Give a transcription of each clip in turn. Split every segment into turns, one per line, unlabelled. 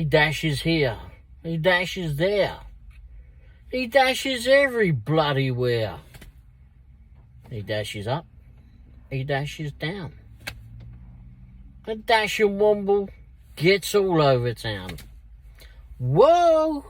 dashes here. He dashes there. He dashes every bloody where. He dashes up. He dashes down. A dashing Womble gets all over town. Whoa!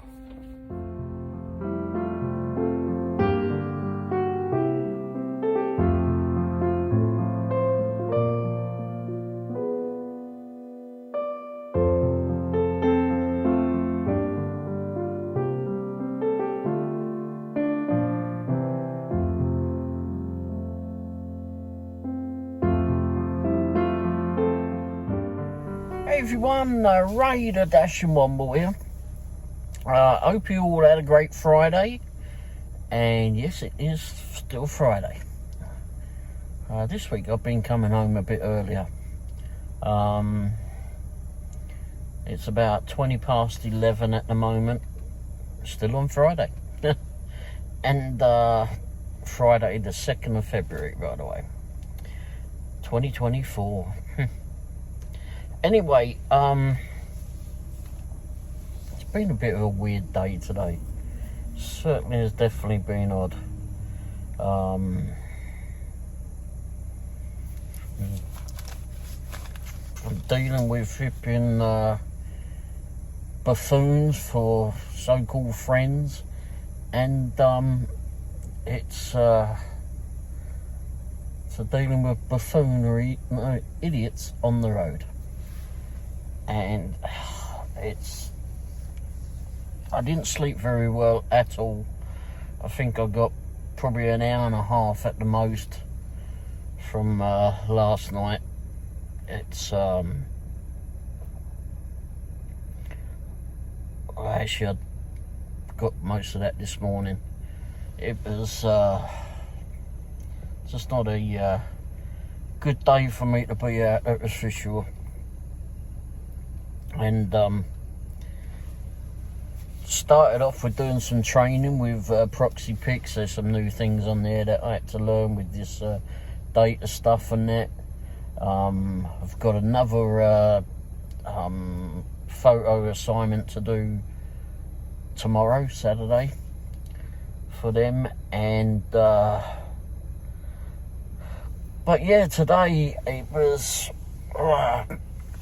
Hey everyone, Ray the Dashing Womble here. Hope you all had a great Friday. And yes, it is still Friday. This week I've been coming home a bit earlier. It's about 20 past 11 at the moment. Still on Friday. And Friday the 2nd of February, by the way. 2024. Anyway, it's been a bit of a weird day today. Certainly has definitely been odd. I'm dealing with flipping buffoons for so-called friends, and it's dealing with buffoonery, idiots on the road. And I didn't sleep very well at all. I think I got probably an hour and a half at the most from last night. It's actually I got most of that this morning. It was just not a good day for me to be out, that was for sure. And started off with doing some training with Proxy Picks. There's some new things on there that I had to learn with this data stuff and that. I've got another photo assignment to do tomorrow, Saturday, for them. And but yeah, today it was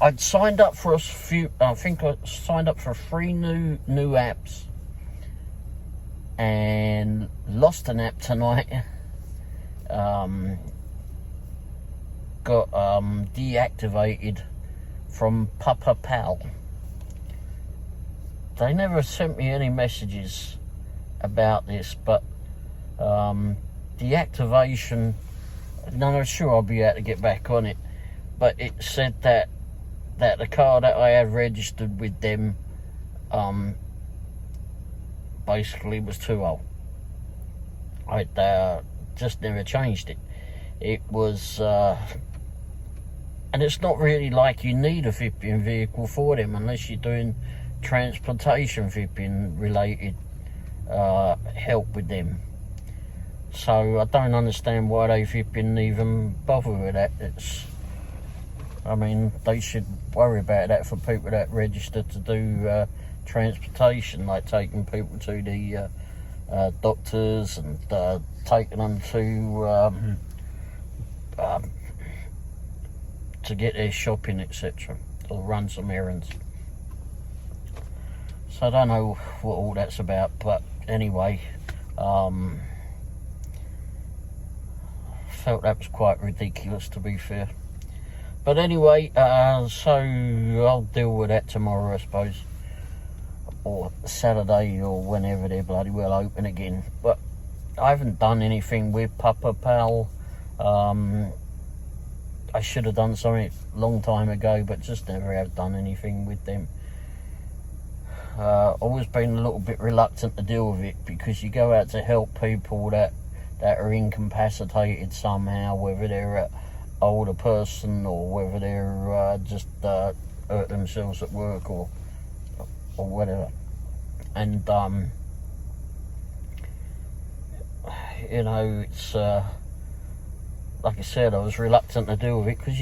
I'd signed up for a few. I think I signed up for 3 new apps, and lost an app tonight. Got deactivated from Papa Pal. They never sent me any messages about this, but deactivation. No, I'm sure I'll be able to get back on it. But it said that the car that I had registered with them basically was too old. I'd just never changed it. It was and it's not really like you need a flipping vehicle for them unless you're doing transportation flipping related help with them. So I don't understand why they flipping even bother with that. I mean, they should worry about that for people that register to do transportation, like taking people to the doctors and taking them to get their shopping, etc., or run some errands. So I don't know what all that's about, but anyway, felt that was quite ridiculous, to be fair. But anyway, so I'll deal with that tomorrow, I suppose, or Saturday, or whenever they're bloody well open again. But I haven't done anything with Papa Pal. I should have done something a long time ago, but just never have done anything with them. Always been a little bit reluctant to deal with it, because you go out to help people that are incapacitated somehow, whether they're an older person or whether they're just hurt themselves at work or whatever. And you know, it's like I said, I was reluctant to deal with it, because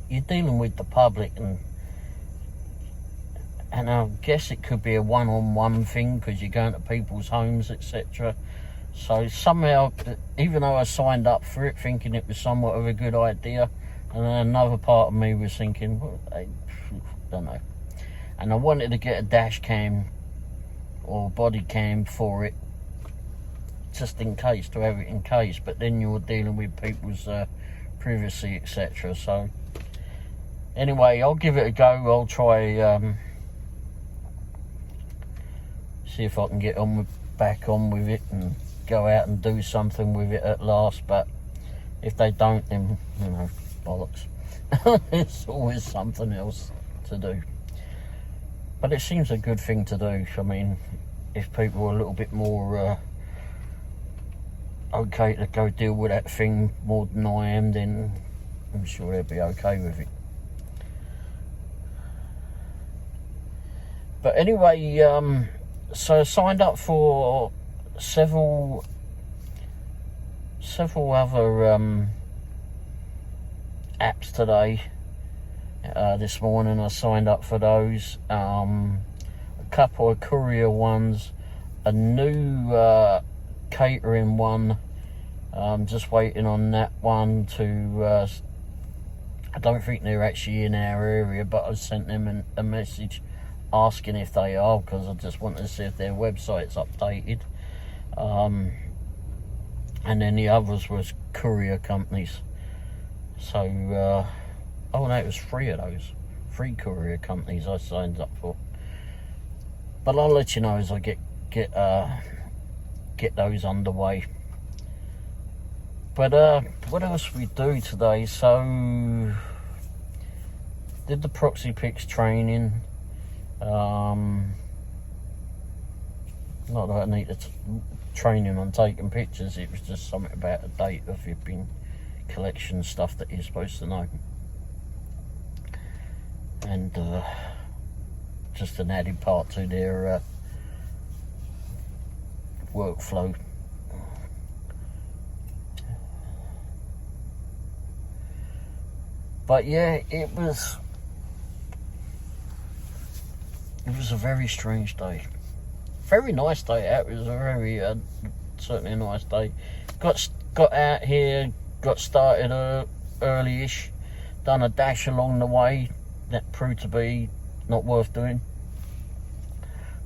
you're dealing with the public, and and I guess it could be a one-on-one thing because you're going to people's homes, etc. So somehow, even though I signed up for it thinking it was somewhat of a good idea, and then another part of me was thinking, well, I don't know. And I wanted to get a dash cam or body cam for it, just in case, to have it in case. But then you're dealing with people's privacy, etc. So anyway, I'll give it a go. I'll try see if I can get back on with it and go out and do something with it at last. But if they don't, then, you know, bollocks. There's always something else to do. But it seems a good thing to do. I mean, if people are a little bit more okay to go deal with that thing more than I am, then I'm sure they'll be okay with it. But anyway, so I signed up for several other apps today. This morning I signed up for those. A couple of courier ones, a new catering one. I'm just waiting on that one to I don't think they're actually in our area, but I sent them a message asking if they are, because I just wanted to see if their website's updated. And then the others was courier companies. So oh no, it was 3 of those, 3 courier companies I signed up for. But I'll let you know as I get those underway. But what else we do today? So did the proxy pics training. Not that I need training on taking pictures, it was just something about a date of your bin collection stuff that you're supposed to know. And just an added part to their workflow. But yeah, it was a very strange day. Very nice day out. It was a very certainly a nice day. Got out here, got started early-ish, done a dash along the way that proved to be not worth doing.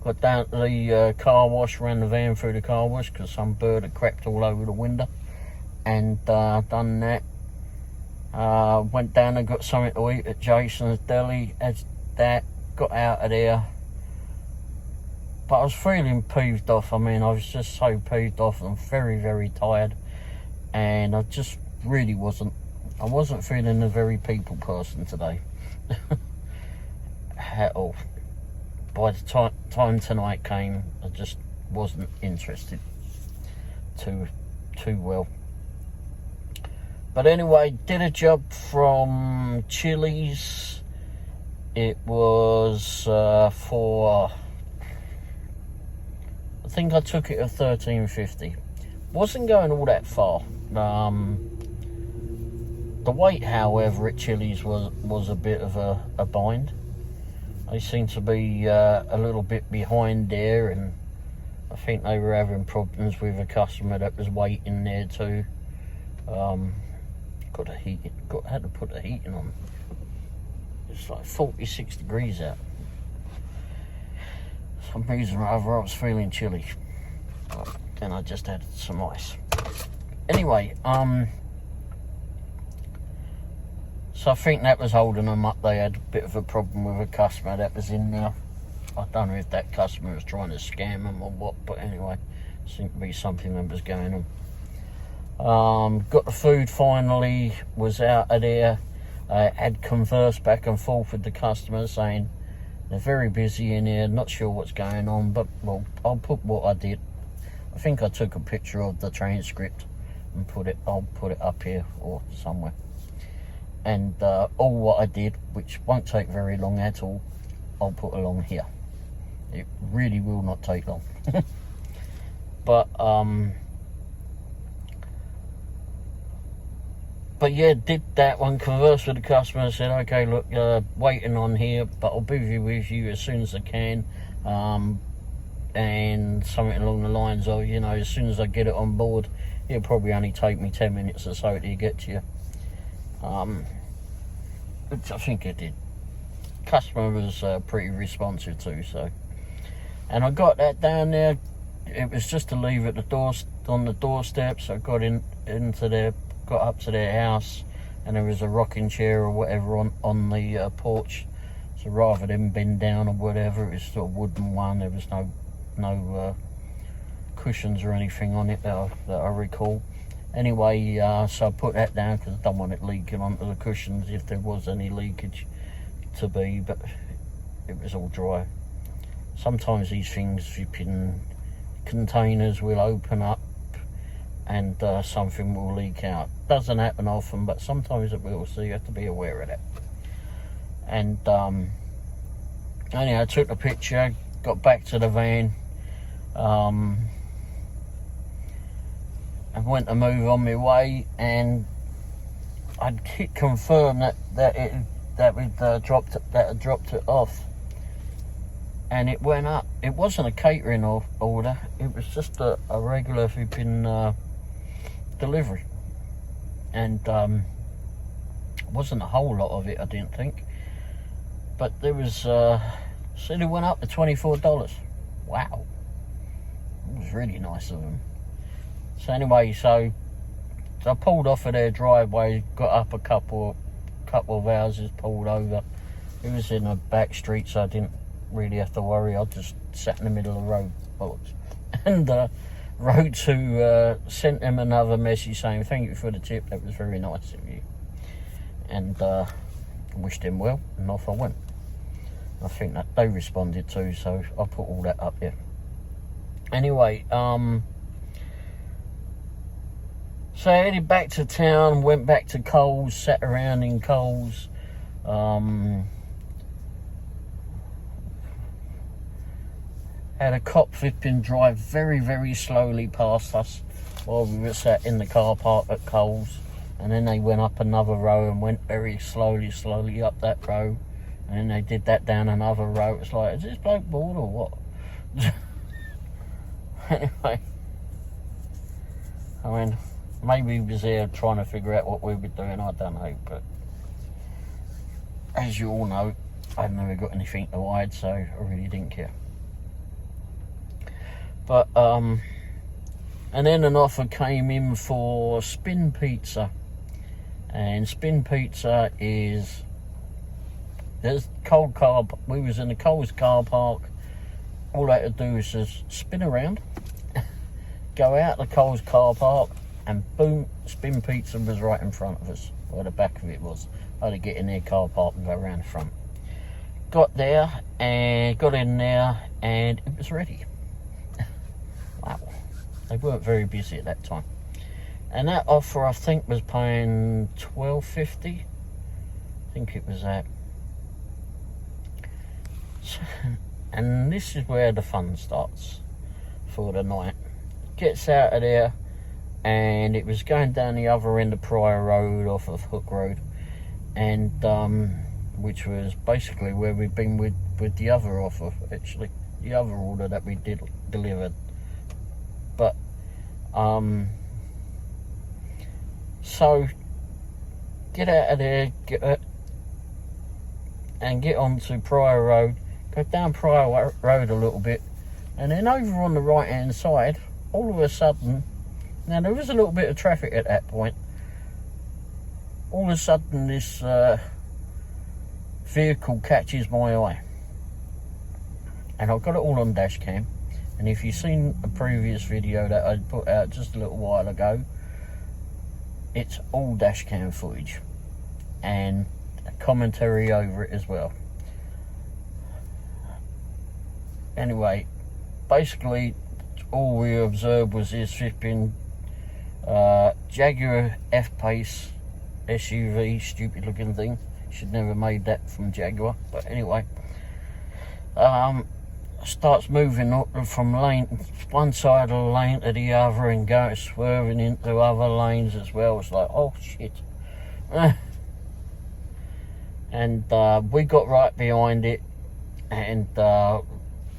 Got down to the car wash, ran the van through the car wash because some bird had crept all over the window, and done that. Went down and got something to eat at Jason's Deli. As that, got out of there. But I was feeling peeved off. I mean, I was just so peeved off and very, very tired. And I just really wasn't feeling a very people person today. At all. By the time tonight came, I just wasn't interested too well. But anyway, did a job from Chili's. It was for, I think I took it at $13.50. Wasn't going all that far. The wait, however, at Chili's was a bit of a bind. They seemed to be a little bit behind there, and I think they were having problems with a customer that was waiting there too. Had to put the heating on. It's like 46 degrees out. For some reason or other, I was feeling chilly. Then I just had some ice. Anyway, so I think that was holding them up. They had a bit of a problem with a customer that was in there. I don't know if that customer was trying to scam them or what, but anyway, seemed to be something that was going on. Got the food finally, was out of there. Had conversed back and forth with the customers saying they're very busy in here, not sure what's going on, but well, I'll put what I did. I think I took a picture of the transcript and I'll put it up here or somewhere. And all what I did, which won't take very long at all, I'll put along here. It really will not take long. but yeah, did that one, conversed with the customer, said, okay, look, waiting on here, but I'll be with you as soon as I can. And something along the lines of, you know, as soon as I get it on board, it'll probably only take me 10 minutes or so to get to you. Which I think it did. Customer was pretty responsive too, so. And I got that down there. It was just to leave at the door, on the doorstep, so I got into there, got up to their house, and there was a rocking chair or whatever on the porch. So rather than bend down or whatever, it was sort of wooden one. There was no cushions or anything on it that I recall. Anyway, so I put that down because I don't want it leaking onto the cushions if there was any leakage to be, but it was all dry. Sometimes these things, flipping containers will open up and something will leak out. Doesn't happen often, but sometimes it will, so you have to be aware of that. And anyhow, I took the picture, got back to the van, I went to move on my way, and I'd hit confirm that had dropped it off, and it went up. It wasn't a catering order; it was just a regular flipping delivery, and wasn't a whole lot of it, I didn't think, but there was. Said it went up to $24. Wow, it was really nice of them. So anyway, so I pulled off of their driveway, got up a couple of houses, pulled over. It was in a back street, so I didn't really have to worry. I just sat in the middle of the road, bollocks. And wrote to, sent them another message saying, thank you for the tip, that was very nice of you. And wished him well, and off I went. I think that they responded too, so I put all that up there. Anyway, so I headed back to town, went back to Coles, sat around in Coles. Had a cop flipping drive very, very slowly past us while we were sat in the car park at Coles. And then they went up another row and went very slowly up that row. And then they did that down another row. It's like, is this bloke bored or what? Anyway, I mean, maybe he was there trying to figure out what we were doing, I don't know, but as you all know, I've never got anything to hide, so I really didn't care. But, and then an offer came in for Spin Pizza, and Spin Pizza is, there's cold car, we was in the Coles car park, all I had to do was just spin around, go out the Coles car park, and boom, Spin Pizza was right in front of us, where the back of it was. I had to get in their car park and go around the front. Got there, and got in there, and it was ready. Wow, they weren't very busy at that time. And that offer, I think, was paying $12.50. I think it was that. And this is where the fun starts for the night. Gets out of there, and it was going down the other end of Pryor Road off of Hook Road, and which was basically where we've been with the other offer, actually, the other order that we delivered. But so get out of there, and get onto Pryor Road. Go down Pryor Road a little bit, and then over on the right hand side, all of a sudden, now there was a little bit of traffic at that point, all of a sudden this vehicle catches my eye, and I've got it all on dash cam. And if you've seen a previous video that I put out just a little while ago, it's all dash cam footage and a commentary over it as well. Anyway, basically all we observed was this flipping Jaguar F-Pace SUV, stupid looking thing. Should never made that from Jaguar, but anyway, starts moving from lane, one side of the lane to the other, and going swerving into other lanes as well. It's like, oh shit. And we got right behind it, and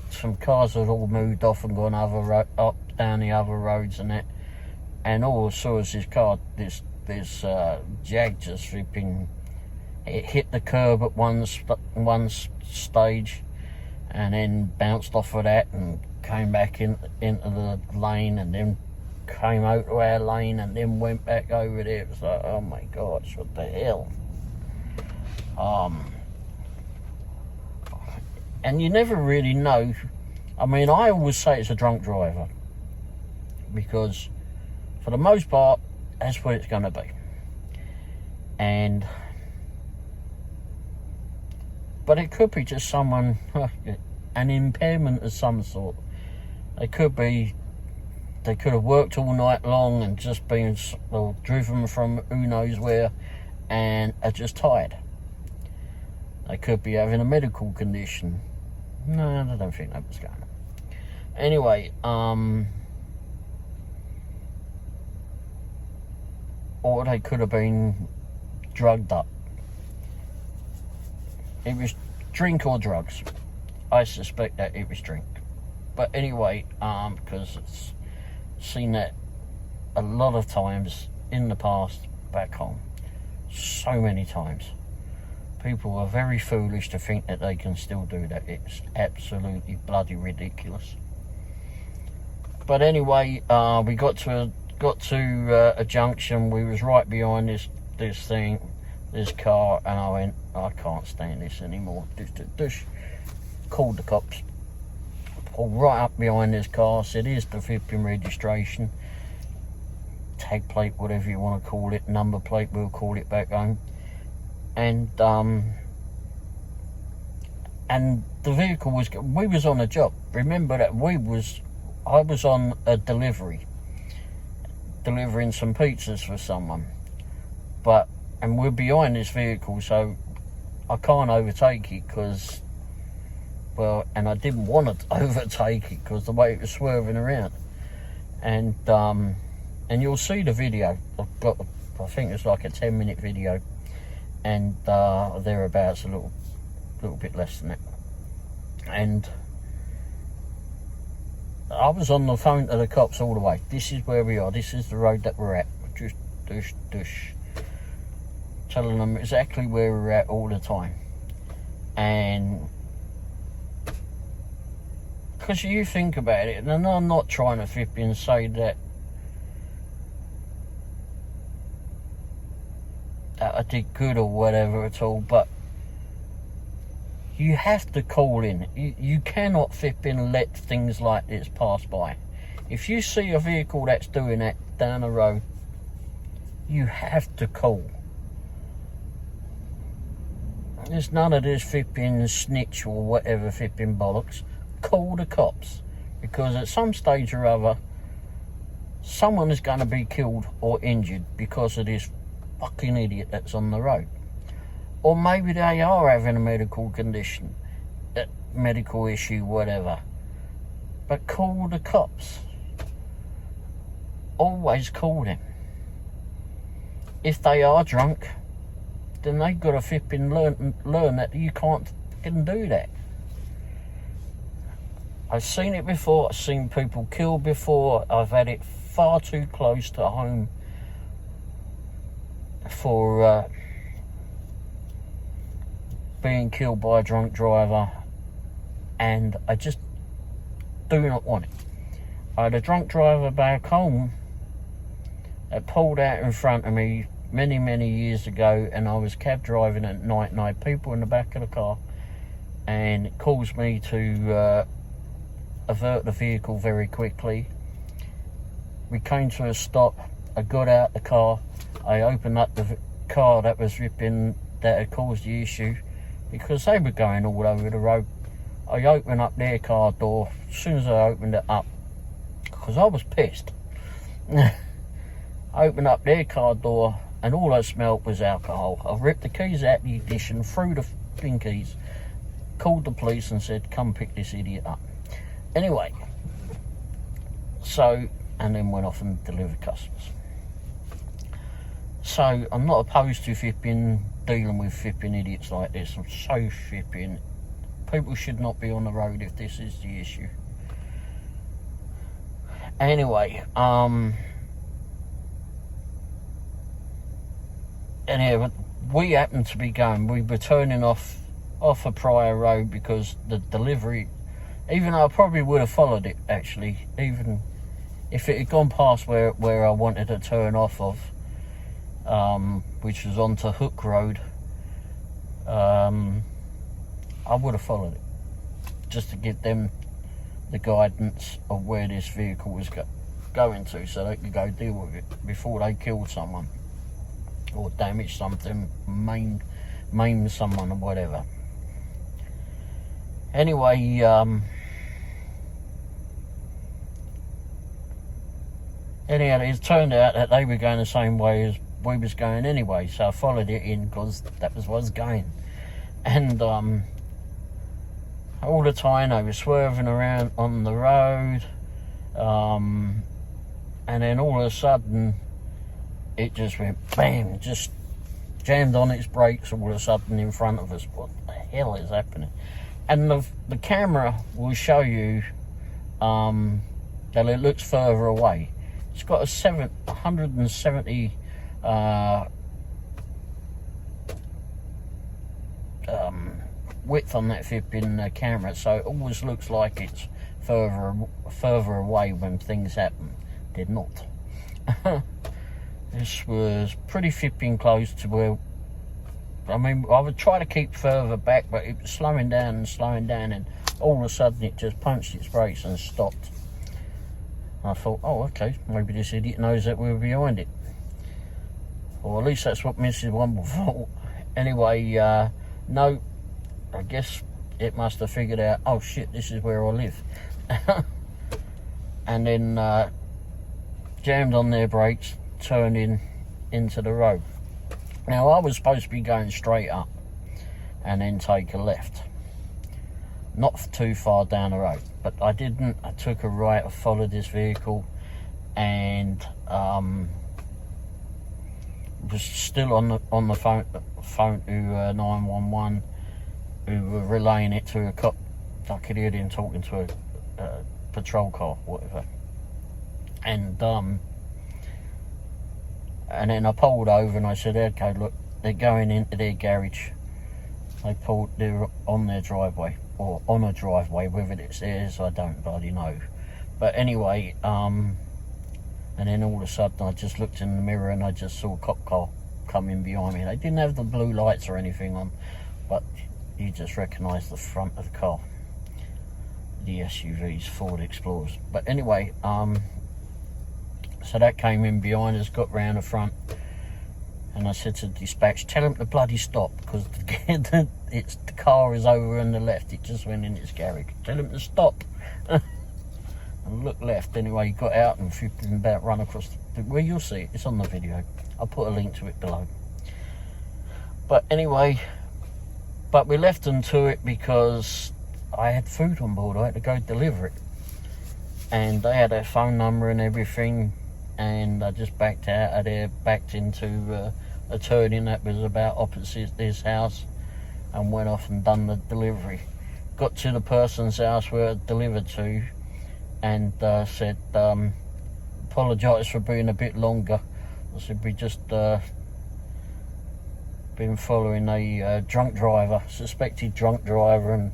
some cars had all moved off and gone up down the other roads and that, and all I saw was this car, this Jag just flipping. It hit the curb at one stage, and then bounced off of that and came back into the lane, and then came out to our lane, and then went back over there. It was like, oh my gosh, what the hell? And you never really know. I mean, I always say it's a drunk driver, because for the most part, that's what it's going to be. But it could be just someone, an impairment of some sort. They could have worked all night long and just been driven from who knows where and are just tired. They could be having a medical condition. No, I don't think that was going on. Anyway, or they could have been drugged up. It was drink or drugs. I suspect that it was drink. But anyway, because it's seen that a lot of times in the past back home. So many times. People are very foolish to think that they can still do that. It's absolutely bloody ridiculous. But anyway, we got to a junction. We was right behind this car, and I went, I can't stand this anymore. Called the cops. Pulled right up behind this car, said, here's the flipping registration, tag plate, whatever you want to call it, number plate, we'll call it back home. And the vehicle we was on a job. Remember that I was on a delivering some pizzas for someone. And we're behind this vehicle, so I can't overtake it because, and I didn't want to overtake it because the way it was swerving around. And you'll see the video. I think it's like a 10-minute video, and thereabouts, a little bit less than that. And I was on the phone to the cops all the way. This is where we are. This is the road that we're at. Just telling them exactly where we're at all the time. And because you think about it, and I'm not trying to flip and say that I did good or whatever at all, but you have to call in. You cannot flip and let things like this pass by. If you see a vehicle that's doing that down the road, you have to call. There's none of this flipping snitch or whatever flipping bollocks. Call the cops, because at some stage or other, someone is going to be killed or injured because of this fucking idiot that's on the road. Or maybe they are having a medical condition, a medical issue, whatever. But call the cops. Always call them. If they are drunk, then they've got to flipping learn that you can't fucking do that. I've seen it before. I've seen people killed before. I've had it far too close to home for being killed by a drunk driver, and I just do not want it. I had a drunk driver back home that pulled out in front of me many years ago, and I was cab driving at night, and I had people in the back of the car, and it caused me to avert the vehicle very quickly. We came to a stop. I got out the car. I opened up the car that had caused the issue, because they were going all over the road. I opened up their car door. As soon as I opened it up, because I was pissed, I opened up their car door, and all I smelled was alcohol. I ripped the keys out the ignition, threw the f***ing keys, called the police and said, come pick this idiot up. Anyway, and then went off and delivered customers. So I'm not opposed to dealing with flipping idiots like this. I'm so flipping. People should not be on the road if this is the issue. Anyway, anyhow, we happened to be going. We were turning off a prior road because the delivery, even though I probably would have followed it actually, even if it had gone past where I wanted to turn off of, which was onto Hook Road, I would have followed it just to give them the guidance of where this vehicle was going to, so they could go deal with it before they killed someone or damage something, maim someone or whatever. Anyway, anyhow, it turned out that they were going the same way as we was going anyway, so I followed it in because that was what I was going. And all the time they were swerving around on the road, and then all of a sudden it just went bam, just jammed on its brakes all of a sudden in front of us. What the hell is happening? And the camera will show you that it looks further away. It's got a 170 width on that flipping camera, so it always looks like it's further away when things happen. Did not. This was pretty flipping close to where, I mean, I would try to keep further back, but it was slowing down, and all of a sudden it just punched its brakes and stopped. I thought, oh, okay, maybe this idiot knows that we were behind it. Or at least that's what Mrs. Womble thought. Anyway, no, I guess it must have figured out, oh shit, this is where I live. And then jammed on their brakes, turned into the road. Now, I was supposed to be going straight up and then take a left. Not too far down the road, but I didn't. I took a right, I followed this vehicle, and was still on the phone to 911, who were relaying it to a cop. I could hear him talking to a patrol car, whatever. And then I pulled over and I said, okay, look, they're going into their garage. They're on their driveway, or on a driveway, whether it's theirs, I don't bloody know. But anyway, and then all of a sudden I just looked in the mirror and I just saw a cop car coming behind me. They didn't have the blue lights or anything on, but you just recognised the front of the car. The SUVs, Ford Explorers. But anyway, so that came in behind us, got round the front, and I said to dispatch, tell him to bloody stop, because the car is over on the left. It just went in its garage. Tell him to stop. And look left. Anyway, he got out and flipping about, run across well, you'll see it. It's on the video. I'll put a link to it below. But anyway, but we left them to it because I had food on board. I had to go deliver it, and they had their phone number and everything. And I just backed out of there, backed into a turning that was about opposite this house, and went off and done the delivery. Got to the person's house where I delivered to, and said, apologise for being a bit longer. I said, we just been following a drunk driver, suspected drunk driver, and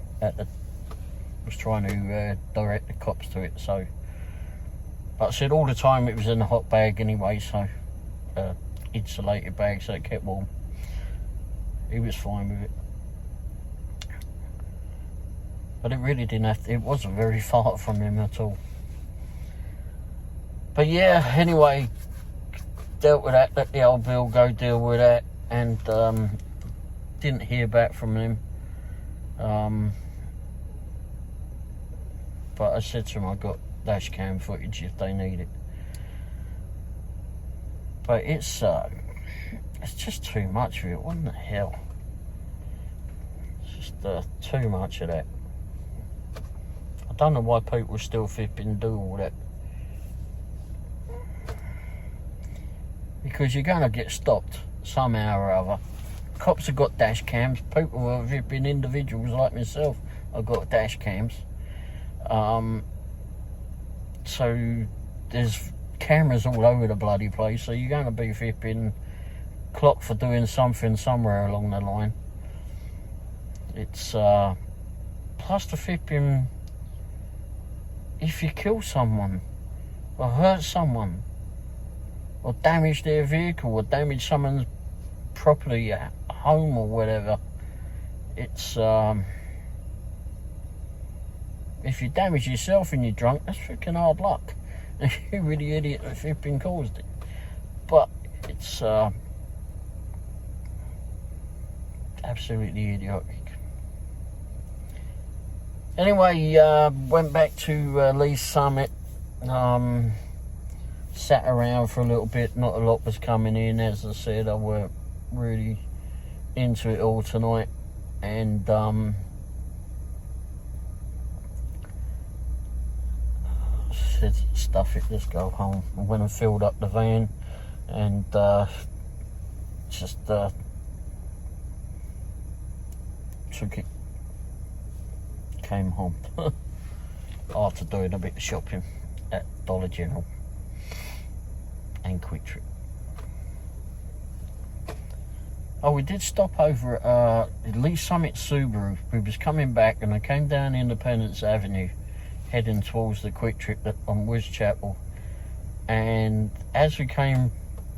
was trying to direct the cops to it. So, but I said all the time it was in a hot bag anyway, so insulated bag, so it kept warm. He was fine with it. But it really didn't have to, it wasn't very far from him at all. But yeah, anyway, dealt with that, let the old Bill go deal with that, and didn't hear back from him. But I said to him, I got dash cam footage if they need it. But it's just too much of it. What the hell? It's just too much of that. I don't know why people still flipping do all that. because you're going to get stopped somehow or other. Cops have got dash cams. People who have been individuals like myself have got dash cams. So there's cameras all over the bloody place, so you're going to be flipping clocked for doing something somewhere along the line. It's plus the flipping, if you kill someone or hurt someone or damage their vehicle or damage someone's property at home or whatever, it's if you damage yourself and you're drunk, that's freaking hard luck. You were the idiot that flipping caused it. But it's absolutely idiotic. Anyway, went back to Lee's Summit. Sat around for a little bit. Not a lot was coming in, as I said. I weren't really into it all tonight, and said stuff it, just go home. I went and filled up the van, and just took it, came home after doing a bit of shopping at Dollar General and Quick Trip. Oh, we did stop over at Lee Summit Subaru. We was coming back, and I came down Independence Avenue heading towards the Quick Trip on Whitechapel, and as we came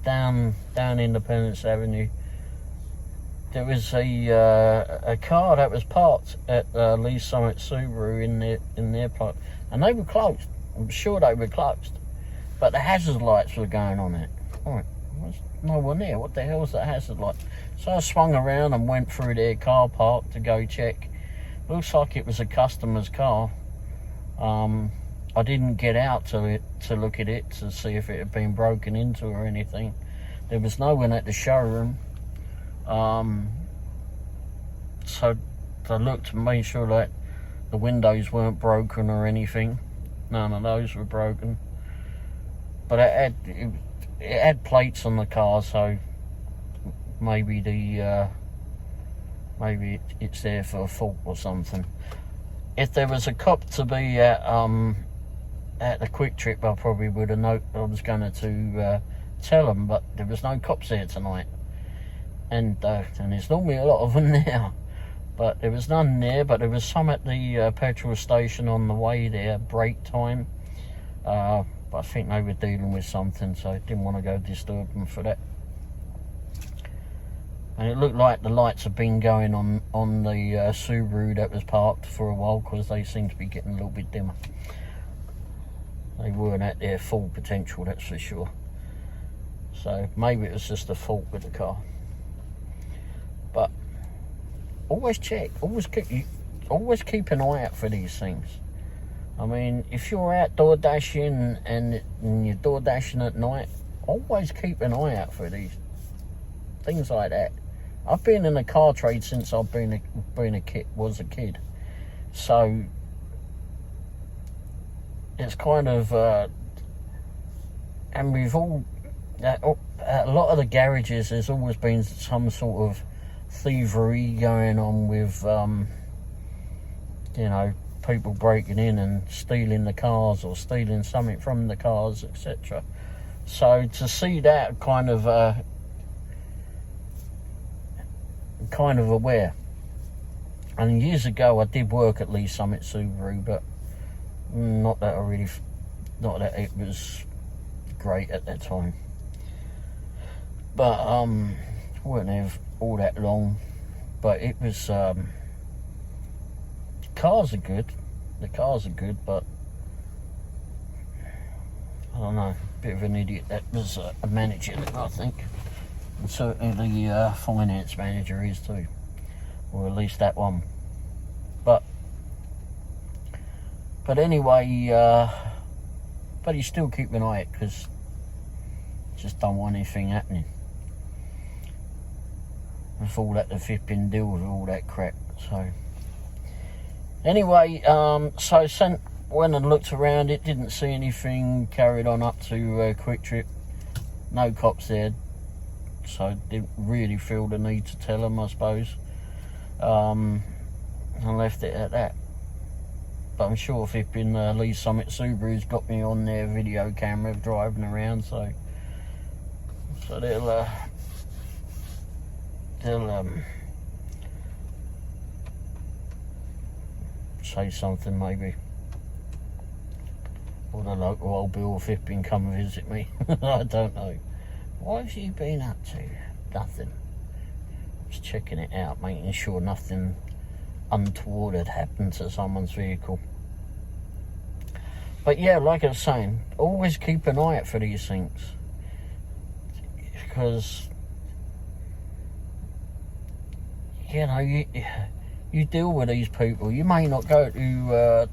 down Independence Avenue, there was a car that was parked at Lee Summit Subaru in their plot, and they were closed. I'm sure they were closed, but the hazard lights were going on it. Right, there's no one there. What the hell's the hazard light? So I swung around and went through their car park to go check. Looks like it was a customer's car. I didn't get out to look at it to see if it had been broken into or anything. There was no one at the showroom. So I looked to make sure that the windows weren't broken or anything. None of those were broken. But it had plates on the car, so maybe it's there for a fault or something. If there was a cop to be at the Quick Trip, I probably would have known. I was going to tell them, but there was no cops there tonight, and there's normally a lot of them there, but there was none there. But there was some at the petrol station on the way there, break time. But I think they were dealing with something, so I didn't want to go disturb them for that. And it looked like the lights had been going on the Subaru that was parked for a while, because they seem to be getting a little bit dimmer. They weren't at their full potential, that's for sure. So maybe it was just a fault with the car. But always check, always keep an eye out for these things. I mean, if you're out DoorDashing and you're DoorDashing at night, always keep an eye out for these things like that. I've been in the car trade since I've been a kid, so it's kind of and we've all at a lot of the garages, there's always been some sort of thievery going on with you know, people breaking in and stealing the cars or stealing something from the cars, etc. So to see that kind of aware. And years ago I did work at Lee Summit Subaru, but not that it was great at that time. But weren't there all that long. But it was cars are good. The cars are good, but I don't know, a bit of an idiot that was a manager, I think. And certainly the finance manager is too, or at least that one. But anyway, but you still keep an eye on it, because just don't want anything happening with all that, the flipping deal with all that crap. So anyway, went and looked around it, didn't see anything, carried on up to Quick Trip, No cops there, so I didn't really feel the need to tell them, I suppose. I left it at that. But I'm sure flipping Lee Summit Subaru's got me on their video camera driving around, so they'll say something maybe. Or the local old Bill flipping come visit me. I don't know. What have you been up to? Nothing. Just checking it out, making sure nothing untoward had happened to someone's vehicle. But yeah, like I was saying, always keep an eye out for these things, because you know you deal with these people. You may not go to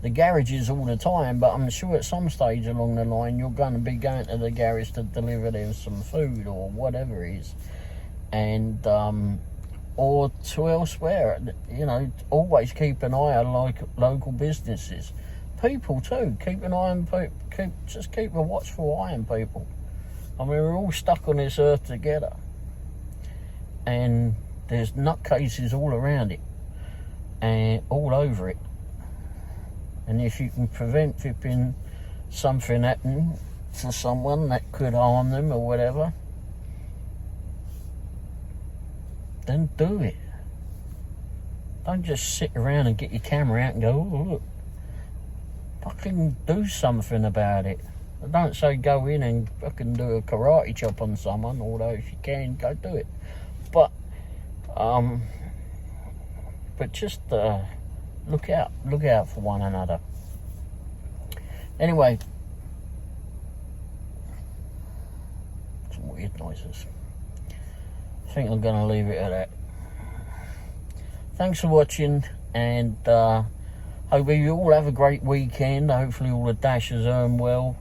the garages all the time, but I'm sure at some stage along the line you're going to be going to the garage to deliver them some food or whatever it is, and or to elsewhere. You know, always keep an eye on local businesses. People too, keep an eye on people. Just keep a watchful eye on people. I mean, we're all stuck on this earth together, and there's nutcases all around it and all over it. And if you can prevent flipping something happening to someone that could harm them or whatever, then do it. Don't just sit around and get your camera out and go, oh, look. Fucking do something about it. I don't say go in and fucking do a karate chop on someone, although if you can, go do it. But just look out for one another. Anyway, some weird noises. I think I'm gonna leave it at that. Thanks for watching, and hope you all have a great weekend. Hopefully all the dashers earn well,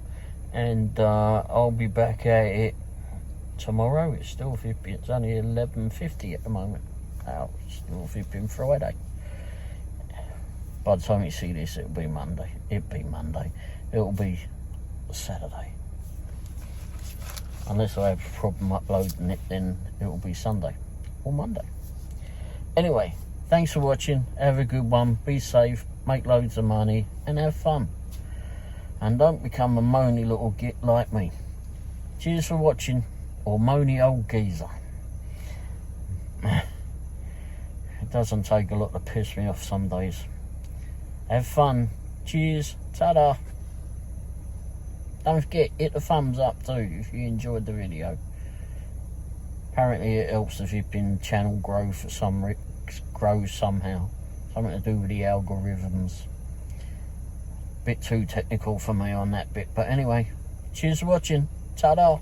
and I'll be back at it tomorrow. It's still flipping. It's only 11:50 at the moment. Oh, it's still flipping Friday. By the time you see this, it'll be Monday. It'll be Saturday. Unless I have a problem uploading it, then it'll be Sunday or Monday. Anyway, thanks for watching. Have a good one. Be safe. Make loads of money and have fun. And don't become a moany little git like me. Cheers for watching, or moany old geezer. It doesn't take a lot to piss me off some days. Have fun. Cheers. Ta-da. Don't forget, hit the thumbs up too if you enjoyed the video. Apparently it helps the flipping channel grow grows somehow. Something to do with the algorithms. Bit too technical for me on that bit. But anyway, cheers for watching. Ta-da.